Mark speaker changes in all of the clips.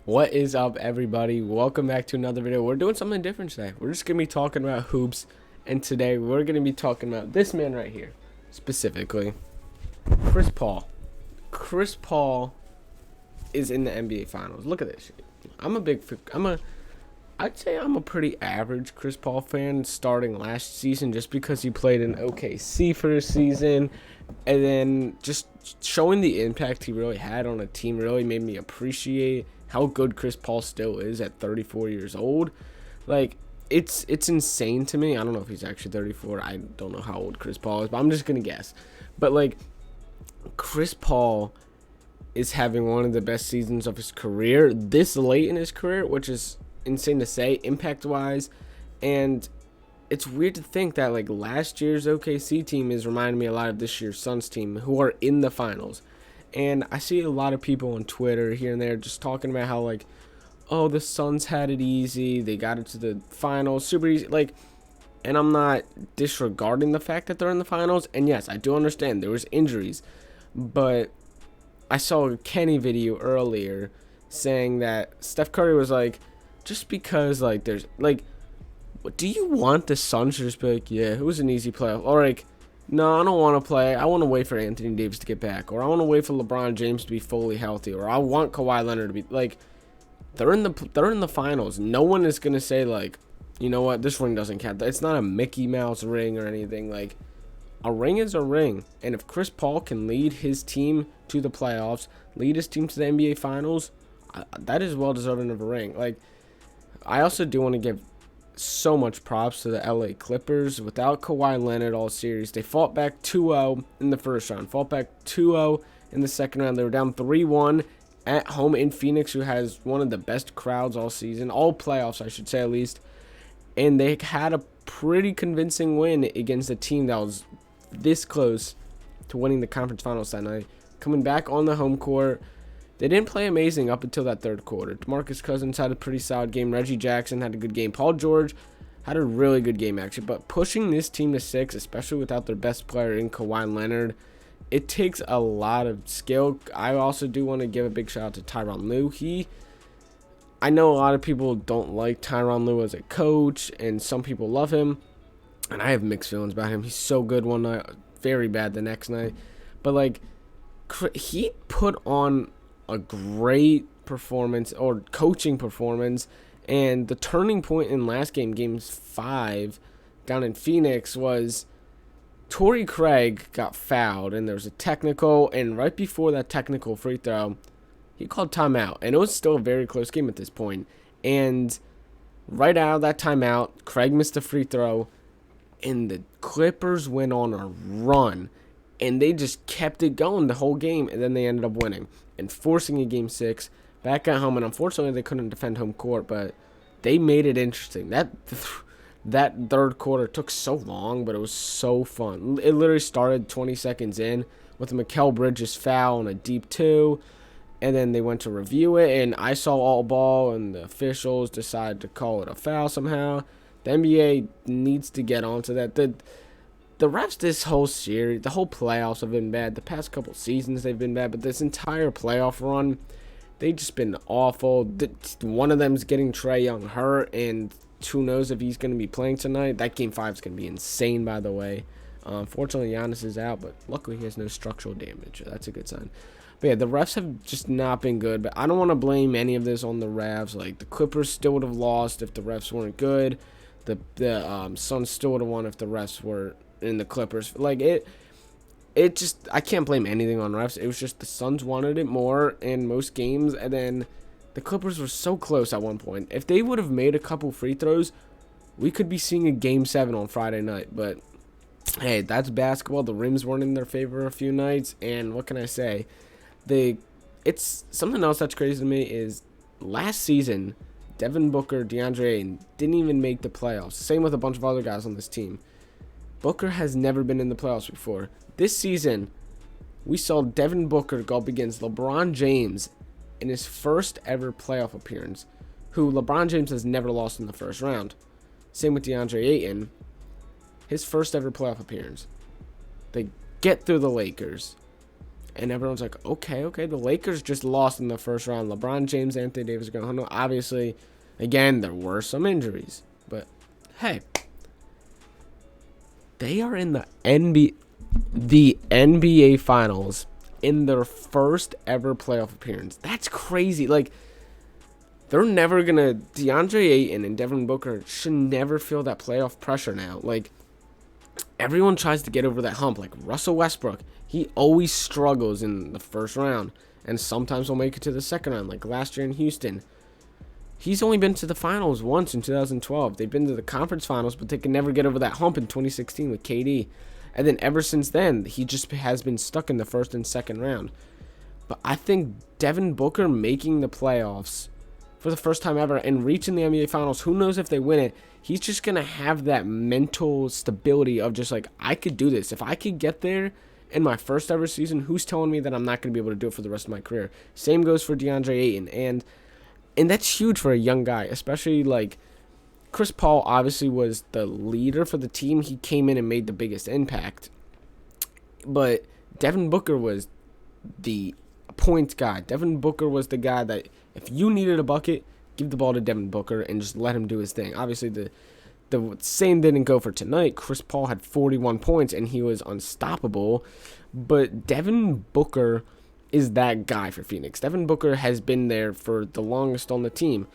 Speaker 1: What is up, everybody? Welcome back to another video. We're doing something different today. We're just gonna be talking about hoops, and today we're gonna be talking about this man right here, specifically Chris Paul. Chris Paul is in the NBA Finals. Look at this shit. I'd say I'm a pretty average Chris Paul fan starting last season just because he played in OKC for a season, and then just showing the impact he really had on a team really made me appreciate how good Chris Paul still is at 34 years old. Like, it's insane to me. I don't know if he's actually 34. I don't know how old Chris Paul is, but I'm just going to guess. But, like, Chris Paul is having one of the best seasons of his career this late in his career, which is insane to say, impact-wise. And it's weird to think that, like, last year's OKC team is reminding me a lot of this year's Suns team, who are in the finals. And I see a lot of people on Twitter here and there just talking about how, like, oh, the Suns had it easy. They got it to the finals super easy. Like, and I'm not disregarding the fact that they're in the finals. And yes, I do understand there was injuries. But I saw a Kenny video earlier saying that Steph Curry was like, just because, like, there's, like, do you want the Suns to just be like, yeah, it was an easy playoff? Or, like, no, I don't want to play. I want to wait for Anthony Davis to get back. Or I want to wait for LeBron James to be fully healthy. Or I want Kawhi Leonard to be, like, they're in the finals. No one is going to say, like, you know what, this ring doesn't count. It's not a Mickey Mouse ring or anything. Like, a ring is a ring. And if Chris Paul can lead his team to the playoffs, lead his team to the NBA Finals, that is well deserving of a ring. Like, I also do want to give so much props to the LA Clippers. Without Kawhi Leonard all series, they fought back 2-0 in the first round, fought back 2-0 in the second round. They were down 3-1 at home in Phoenix, who has one of the best crowds all season, all playoffs, I should say, at least. And they had a pretty convincing win against a team that was this close to winning the conference finals that night. Coming back on the home court, they didn't play amazing up until that third quarter. DeMarcus Cousins had a pretty solid game. Reggie Jackson had a good game. Paul George had a really good game, actually. But pushing this team to 6, especially without their best player in Kawhi Leonard, it takes a lot of skill. I also do want to give a big shout out to Tyronn Lue. I know a lot of people don't like Tyronn Lue as a coach, and some people love him. And I have mixed feelings about him. He's so good one night, very bad the next night. But, like, he put on a great performance or coaching performance, and the turning point in last game 5 down in Phoenix was Torrey Craig got fouled and there was a technical, and right before that technical free throw he called timeout, and it was still a very close game at this point. And right out of that timeout, Craig missed a free throw, and the Clippers went on a run, and they just kept it going the whole game, and then they ended up winning and forcing a game 6 back at home. And unfortunately, they couldn't defend home court, but they made it interesting. That third quarter took so long, but it was so fun. It literally started 20 seconds in with a Mikal Bridges foul on a deep 2, and then they went to review it, and I saw all ball, and the officials decided to call it a foul somehow. The NBA needs to get onto that. The refs this whole series, the whole playoffs have been bad. The past couple seasons they've been bad, but this entire playoff run, they've just been awful. One of them's getting Trae Young hurt, and who knows if he's going to be playing tonight. That game 5 is going to be insane, by the way. Fortunately, Giannis is out, but luckily he has no structural damage. That's a good sign. But yeah, the refs have just not been good. But I don't want to blame any of this on the refs. Like, the Clippers still would have lost if the refs weren't good. The Suns still would have won if the refs were in the Clippers. Like, it just, I can't blame anything on refs. It was just the Suns wanted it more in most games, and then the Clippers were so close at one point. If they would have made a couple free throws, we could be seeing a game 7 on Friday night. But hey, that's basketball. The rims weren't in their favor a few nights, and what can I say? It's something else that's crazy to me is last season, Devin Booker, DeAndre Ayton didn't even make the playoffs. Same with a bunch of other guys on this team. Booker has never been in the playoffs before. This season, we saw Devin Booker go up against LeBron James in his first ever playoff appearance, who LeBron James has never lost in the first round. Same with DeAndre Ayton, his first ever playoff appearance. They get through the Lakers, And everyone's like, okay, the Lakers just lost in the first round. LeBron James, Anthony Davis are going home. Obviously, again, there were some injuries. But, hey, they are in the NBA Finals in their first ever playoff appearance. That's crazy. Like, they're never going to... DeAndre Ayton and Devin Booker should never feel that playoff pressure now. Like, everyone tries to get over that hump. Like, Russell Westbrook, he always struggles in the first round. And sometimes will make it to the second round, like last year in Houston. He's only been to the finals once in 2012. They've been to the conference finals, but they can never get over that hump in 2016 with KD. And then ever since then, he just has been stuck in the first and second round. But I think Devin Booker making the playoffs for the first time ever and reaching the NBA Finals, who knows if they win it, he's just going to have that mental stability of just like, I could do this. If I could get there in my first ever season, who's telling me that I'm not going to be able to do it for the rest of my career? Same goes for DeAndre Ayton. And that's huge for a young guy, especially like Chris Paul obviously was the leader for the team. He came in and made the biggest impact. But Devin Booker was the point guy. Devin Booker was the guy that if you needed a bucket, give the ball to Devin Booker and just let him do his thing. Obviously, the same didn't go for tonight. Chris Paul had 41 points, and he was unstoppable. But Devin Booker is that guy for Phoenix. Devin Booker has been there for the longest on the team.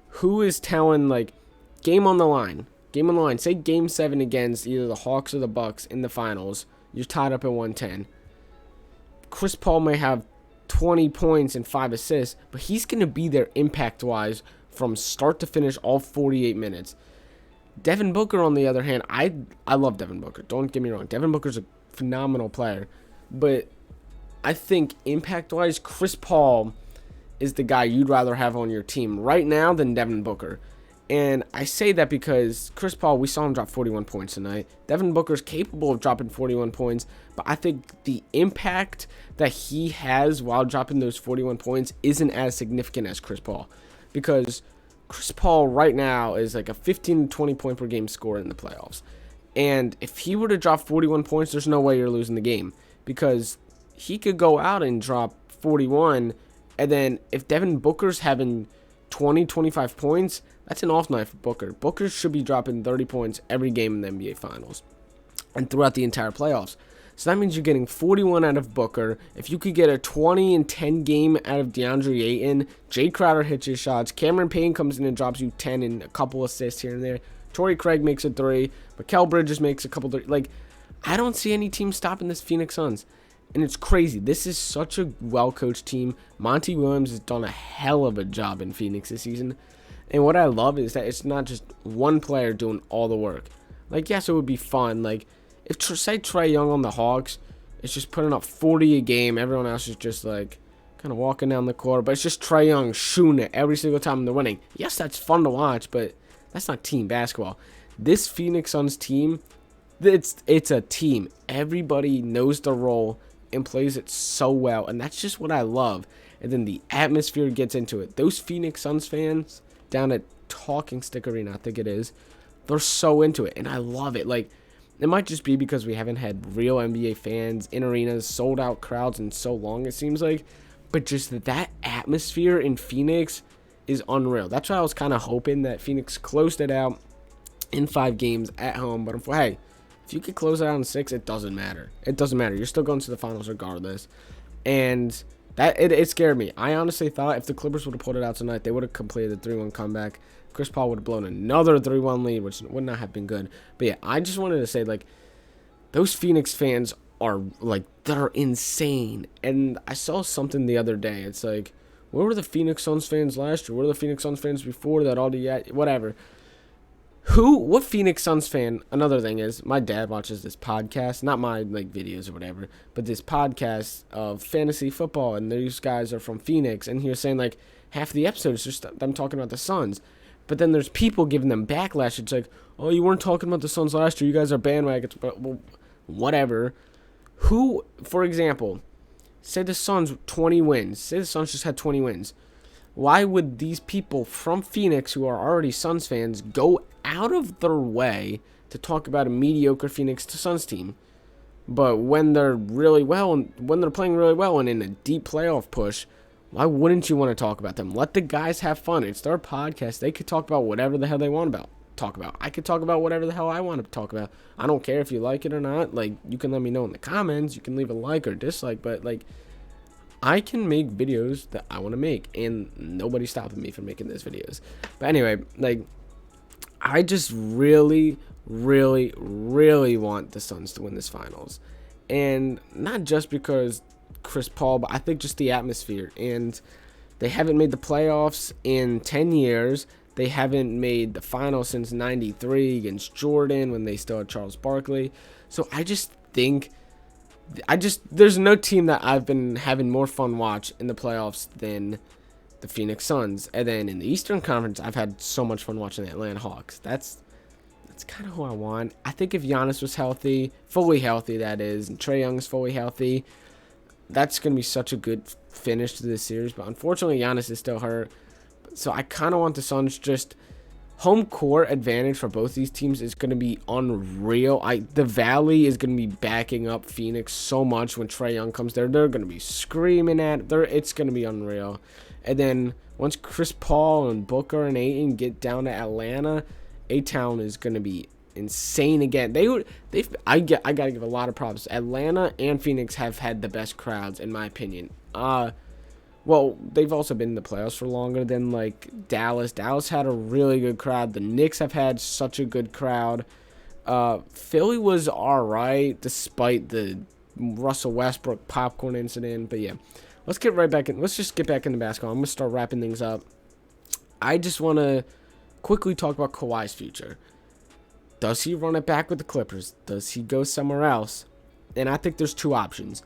Speaker 1: Who is telling, like, game on the line. Game on the line. Say Game 7 against either the Hawks or the Bucks in the finals. You're tied up at 110. Chris Paul may have 20 points and 5 assists, but he's going to be there impact-wise from start to finish all 48 minutes. Devin Booker, on the other hand, I love Devin Booker. Don't get me wrong. Devin Booker's a phenomenal player. But I think impact-wise, Chris Paul is the guy you'd rather have on your team right now than Devin Booker. And I say that because Chris Paul, we saw him drop 41 points tonight. Devin Booker's capable of dropping 41 points, but I think the impact that he has while dropping those 41 points isn't as significant as Chris Paul. Because Chris Paul right now is like a 15 to 20 point per game scorer in the playoffs. And if he were to drop 41 points, there's no way you're losing the game. Because he could go out and drop 41, and then if Devin Booker's having 20, 25 points, that's an off night for Booker. Booker should be dropping 30 points every game in the NBA Finals and throughout the entire playoffs. So that means you're getting 41 out of Booker. If you could get a 20 and 10 game out of DeAndre Ayton, Jay Crowder hits his shots, Cameron Payne comes in and drops you 10 and a couple assists here and there, Torrey Craig makes a 3, Mikal Bridges makes a couple 3. Like, I don't see any team stopping this Phoenix Suns. And it's crazy. This is such a well-coached team. Monty Williams has done a hell of a job in Phoenix this season. And what I love is that it's not just one player doing all the work. Like, yes, it would be fun. Like, if, say, Trae Young on the Hawks is just putting up 40 a game, everyone else is just, like, kind of walking down the court. But it's just Trae Young shooting it every single time they're winning. Yes, that's fun to watch, but that's not team basketball. This Phoenix Suns team, it's a team. Everybody knows their role and plays it so well, and that's just what I love. And then the atmosphere gets into it. Those Phoenix Suns fans down at Talking Stick Arena, I think it is, they're so into it, and I love it. Like, it might just be because we haven't had real NBA fans in arenas, sold out crowds in so long, it seems like, but just that atmosphere in Phoenix is unreal. That's why I was kind of hoping that Phoenix closed it out in 5 games at home, but hey, if you could close it out in 6, it doesn't matter. It doesn't matter. You're still going to the finals regardless. And that it scared me. I honestly thought if the Clippers would have pulled it out tonight, they would have completed the 3-1 comeback. Chris Paul would have blown another 3-1 lead, which would not have been good. But yeah, I just wanted to say, like, those Phoenix fans are, like, they're insane. And I saw something the other day. It's like, where were the Phoenix Suns fans last year? Where were the Phoenix Suns fans before that? All the whatever. What Phoenix Suns fan, another thing is, my dad watches this podcast, not my, like, videos or whatever, but this podcast of fantasy football, and these guys are from Phoenix, and he was saying, like, half the episodes just them talking about the Suns, but then there's people giving them backlash. It's like, oh, you weren't talking about the Suns last year, you guys are bandwagons, but, well, whatever. Who, for example, say the Suns 20 wins, say the Suns just had 20 wins, why would these people from Phoenix who are already Suns fans go out of their way to talk about a mediocre Phoenix Suns team? But when they're really well, and when they're playing really well and in a deep playoff push, why wouldn't you want to talk about them? Let the guys have fun. It's their podcast. They could talk about whatever the hell they want about. Talk about. I could talk about whatever the hell I want to talk about. I don't care if you like it or not. Like, you can let me know in the comments. You can leave a like or dislike, but like, I can make videos that I want to make, and nobody's stopping me from making those videos. But anyway, like, I just really, really, really want the Suns to win this finals. And not just because Chris Paul, but I think just the atmosphere. And they haven't made the playoffs in 10 years. They haven't made the finals since 93 against Jordan when they still had Charles Barkley. So I just think, there's no team that I've been having more fun watch in the playoffs than the Phoenix Suns. And then in the Eastern Conference, I've had so much fun watching the Atlanta Hawks. That's kind of who I want. I think if Giannis was healthy, fully healthy that is, and Trae Young's fully healthy, that's going to be such a good finish to this series. But unfortunately, Giannis is still hurt. So I kind of want the Suns. Just home court advantage for both these teams is going to be unreal. The Valley is going to be backing up Phoenix so much when Trae Young comes there. They're going to be screaming at it. It's going to be unreal. And then once Chris Paul and Booker and Ayton get down to Atlanta, A-Town is going to be insane again. I got to give a lot of props. Atlanta and Phoenix have had the best crowds, in my opinion. Well, they've also been in the playoffs for longer than, like, Dallas. Dallas had a really good crowd. The Knicks have had such a good crowd. Philly was all right, despite the Russell Westbrook popcorn incident. But, yeah, let's get right back in. Let's just get back into basketball. I'm going to start wrapping things up. I just want to quickly talk about Kawhi's future. Does he run it back with the Clippers? Does he go somewhere else? And I think there's two options.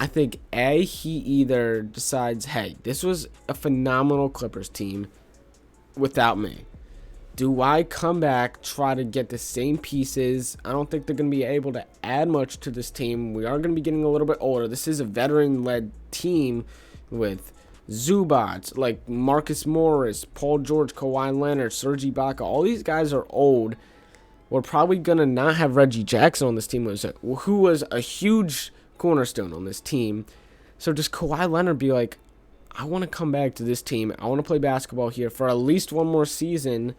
Speaker 1: I think, A, he either decides, hey, this was a phenomenal Clippers team without me. Do I come back, try to get the same pieces? I don't think they're going to be able to add much to this team. We are going to be getting a little bit older. This is a veteran-led team with Zubats, like Marcus Morris, Paul George, Kawhi Leonard, Serge Ibaka. All these guys are old. We're probably going to not have Reggie Jackson on this team, who was a huge cornerstone on this team. So does Kawhi Leonard be like, I want to come back to this team. I want to play basketball here for at least one more season.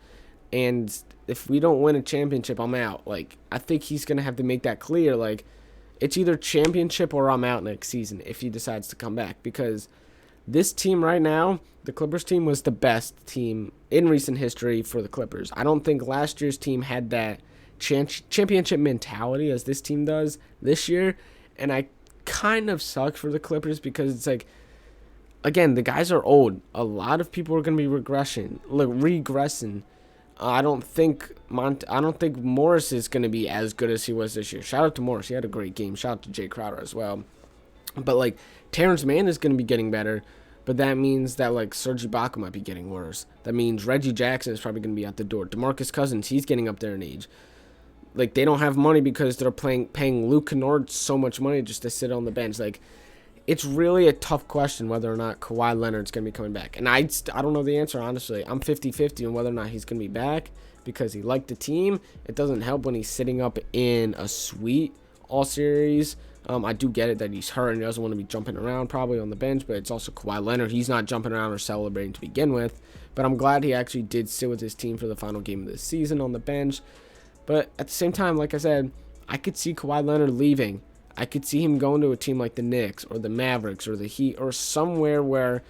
Speaker 1: And if we don't win a championship, I'm out. Like, I think he's going to have to make that clear. Like, it's either championship or I'm out next season if he decides to come back. Because this team right now, the Clippers team, was the best team in recent history for the Clippers. I don't think last year's team had that championship mentality as this team does this year. And I kind of suck for the Clippers because it's like, again, the guys are old. A lot of people are going to be regressing. I don't think Morris is going to be as good as he was this year. Shout out to Morris. He had a great game. Shout out to Jay Crowder as well. But, like, Terrence Mann is going to be getting better. But that means that, like, Serge Ibaka might be getting worse. That means Reggie Jackson is probably going to be out the door. DeMarcus Cousins, he's getting up there in age. Like, they don't have money because they're paying Luke Kennard so much money just to sit on the bench. Like, it's really a tough question whether or not Kawhi Leonard's going to be coming back. And I don't know the answer, honestly. I'm 50-50 on whether or not he's going to be back because he liked the team. It doesn't help when he's sitting up in a suite all series. I do get it that he's hurt and he doesn't want to be jumping around probably on the bench, but it's also Kawhi Leonard. He's not jumping around or celebrating to begin with. But I'm glad he actually did sit with his team for the final game of the season on the bench. But at the same time, like I said, I could see Kawhi Leonard leaving. I could see him going to a team like the Knicks or the Mavericks or the Heat or somewhere where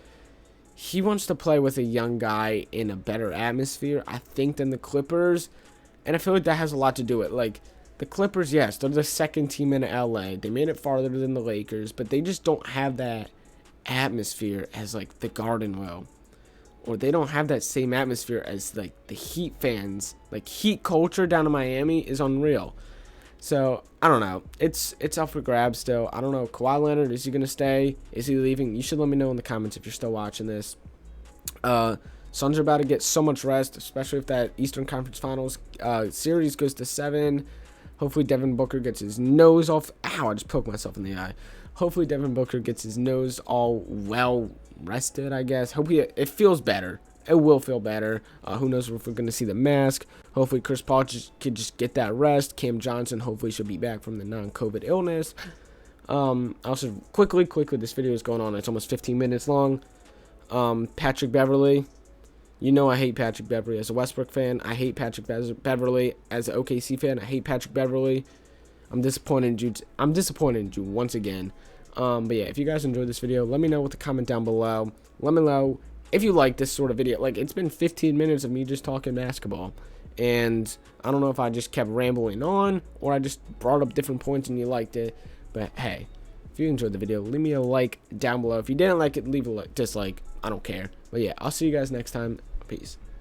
Speaker 1: he wants to play with a young guy in a better atmosphere, I think, than the Clippers. And I feel like that has a lot to do with it. Like, the Clippers, yes, they're the second team in LA. They made it farther than the Lakers, but they just don't have that atmosphere as, like, the Garden will. Or they don't have that same atmosphere as, like, the Heat fans. Like, Heat culture down in Miami is unreal. So, I don't know. It's up for grabs still. I don't know. Kawhi Leonard, is he going to stay? Is he leaving? You should let me know in the comments if you're still watching this. Suns are about to get so much rest, especially if that Eastern Conference Finals series goes to 7. Hopefully Devin Booker gets his nose off. Ow, I just poked myself in the eye. Hopefully Devin Booker gets his nose all well rested, I guess. Hopefully it feels better. it will feel better. Who knows if we're going to see the mask. Hopefully Chris Paul could just get that rest. Cam Johnson hopefully should be back from the non-COVID illness. Also, quickly, this video is going on. It's almost 15 minutes long. Patrick Beverley. You know I hate Patrick Beverley as a Westbrook fan. I hate Patrick Beverley as an OKC fan. I hate Patrick Beverley. I'm disappointed in you once again. But yeah, if you guys enjoyed this video, let me know with a comment down below. Let me know if you like this sort of video. Like, it's been 15 minutes of me just talking basketball. And I don't know if I just kept rambling on or I just brought up different points and you liked it. But hey, if you enjoyed the video, leave me a like down below. If you didn't like it, leave a dislike. I don't care. But yeah, I'll see you guys next time. Peace.